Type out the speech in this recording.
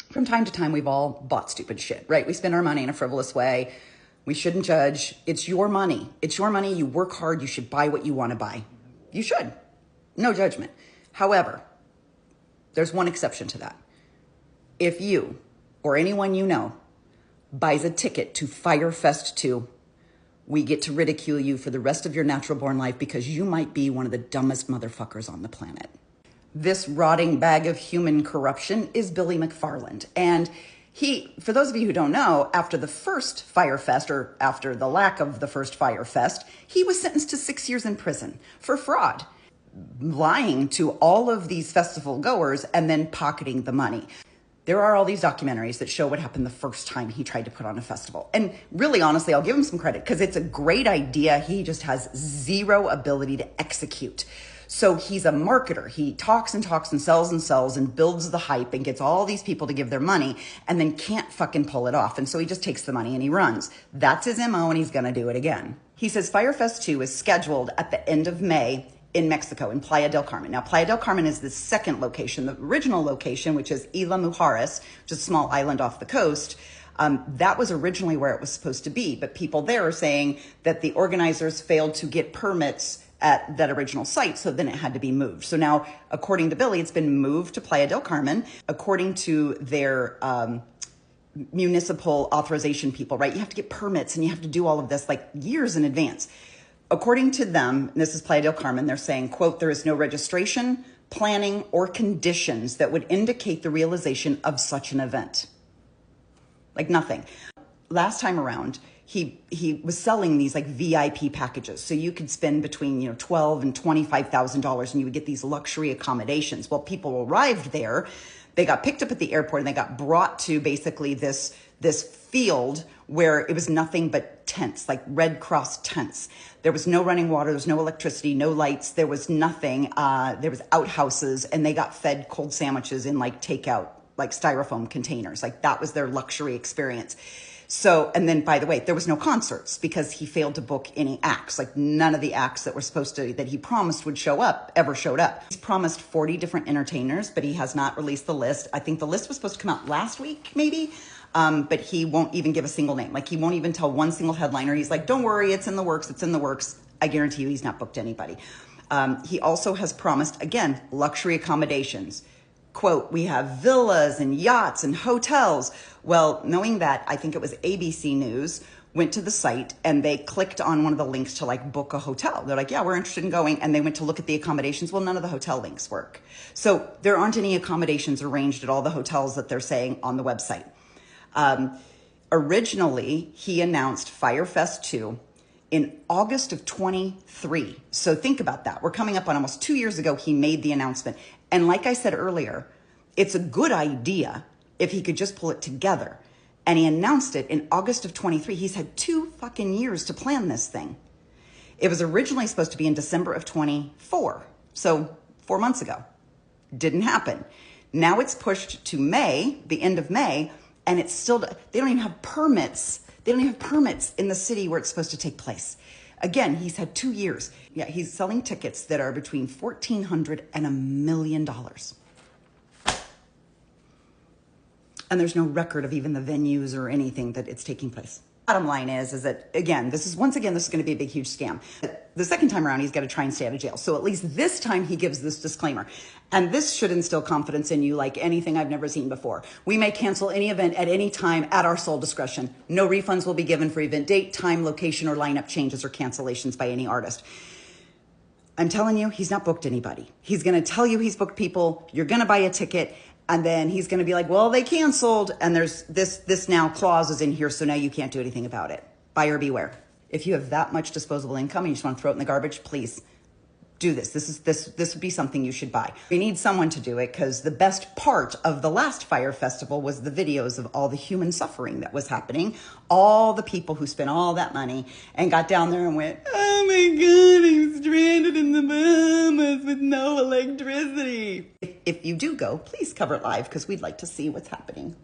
From time to time, we've all bought stupid shit, right? We spend our money in a frivolous way. We shouldn't judge. It's your money. It's your money. You work hard. You should buy what you want to buy. You should. No judgment. However, there's one exception to that. If you or anyone you know buys a ticket to Fyre Fest 2, we get to ridicule you for the rest of your natural born life because you might be one of the dumbest motherfuckers on the planet. This rotting bag of human corruption is Billy McFarland. And he, for those of you who don't know, after the first Fyre Fest, or after the lack of the first Fyre Fest, he was sentenced to 6 years in prison for fraud, lying to all of these festival goers and then pocketing the money. There are all these documentaries that show what happened the first time he tried to put on a festival. And really, honestly, I'll give him some credit because it's a great idea. He just has zero ability to execute. So he's a marketer. He talks and talks and sells and builds the hype and gets all these people to give their money and then can't fucking pull it off. And so he just takes the money and he runs. That's his MO, and he's going to do it again. He says Fyre Fest 2 is scheduled at the end of May in Mexico, in Playa del Carmen. Now, Playa del Carmen is the second location. The original location, which is Isla Mujeres, which is a small island off the coast, that was originally where it was supposed to be. But people there are saying that the organizers failed to get permits at that original site, so then it had to be moved. So now, according to Billy, it's been moved to Playa del Carmen. According to their municipal authorization people, right? You have to get permits and you have to do all of this like years in advance. According to them, and this is Playa del Carmen, they're saying, quote, there is no registration, planning, or conditions that would indicate the realization of such an event. Like nothing. Last time around, he was selling these like VIP packages. So you could spend between, $12,000 and $25,000 and you would get these luxury accommodations. Well, people arrived there, they got picked up at the airport and they got brought to basically this field where it was nothing but tents, like Red Cross tents. There was no running water, there was no electricity, no lights, there was nothing. There was outhouses and they got fed cold sandwiches in like takeout, like styrofoam containers. Like that was their luxury experience. So, and then by the way, there was no concerts because he failed to book any acts. Like none of the acts that he promised would show up ever showed up. He's promised 40 different entertainers, but he has not released the list. I think the list was supposed to come out last week, maybe. But he won't even give a single name. Like he won't even tell one single headliner. He's like, don't worry, it's in the works. It's in the works. I guarantee you he's not booked anybody. He also has promised, again, luxury accommodations. Quote, we have villas and yachts and hotels. Well, knowing that, I think it was ABC News went to the site and they clicked on one of the links to like book a hotel. They're like, yeah, we're interested in going. And they went to look at the accommodations. Well, none of the hotel links work. So there aren't any accommodations arranged at all the hotels that they're saying on the website. Originally, he announced Fyre Fest 2 in August of 23. So think about that. We're coming up on almost 2 years ago, he made the announcement. And like I said earlier, it's a good idea if he could just pull it together. And he announced it in August of 23. He's had 2 fucking years to plan this thing. It was originally supposed to be in December of 24. So 4 months ago. Didn't happen. Now it's pushed to May, the end of May, and it's still, they don't even have permits. They don't even have permits in the city where it's supposed to take place. Again, he's had 2 years. Yeah, he's selling tickets that are between $1,400 and $1 million. And there's no record of even the venues or anything that it's taking place. Bottom line is that, again, this is going to be a big, huge scam. The second time around, he's got to try and stay out of jail. So at least this time he gives this disclaimer. And this should instill confidence in you like anything I've never seen before. We may cancel any event at any time at our sole discretion. No refunds will be given for event date, time, location, or lineup changes or cancellations by any artist. I'm telling you, he's not booked anybody. He's going to tell you he's booked people. You're going to buy a ticket. And then he's going to be like, well, they canceled. And there's this now clause is in here. So now you can't do anything about it. Buyer beware. If you have that much disposable income and you just want to throw it in the garbage, please do this. This would be something you should buy. We need someone to do it because the best part of the last Fyre Festival was the videos of all the human suffering that was happening. All the people who spent all that money and got down there and went, oh my God, I'm stranded in the Bahamas with no electricity. If you do go, please cover it live because we'd like to see what's happening.